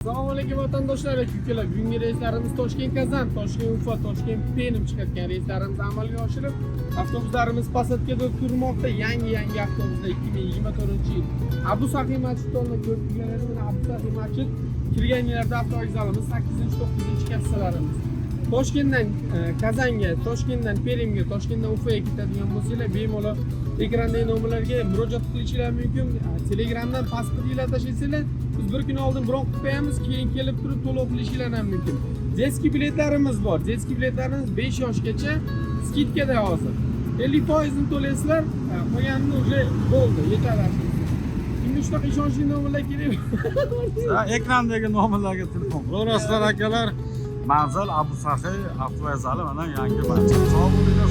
Assalomu alaykum vatandoshlar va kukalar. Bugungi reyslarimiz Toshkent Kazan, Toshkent Ufa, Toshkent Perm chiqargan reyslarimizni amalga oshirib, avtobuslarimiz posадкада turmoqda. Yangi avtobusda 2024-yil Abu Sahiy Masjidini ko'rib turganlar bilan Abu Sahiy Masjid kirgan yerda avtovokzalimiz 8-9 kassalarimiz. Toshkentdan Kazanga, Toshkentdan Permga, Toshkentdan Ufaga ketadigan bo'lsanglar, bemalol ekrandagi nomerlarga murojaat qilishingiz mumkin. Telegramdan pasportingizni tashlasanglar, biz bir kun oldin bron qilib qo'yamiz, keyin kelib turib to'lov qilishingiz ham mumkin. Jetski biletlarimiz bor. Jetski biletlarimiz 5 yoshgacha skidkada hozir. 50% ni to'laysizlar, qolganini уже bo'ldi, yetadi. Kimga shunaqa ishonchli nomerlar kerak? Ekrandagi nomerlarga telefon qilaverasizlar akalar. Manzil Abu Sahiy avtovokzali mana yangi manzil. Sog' bo'linglar.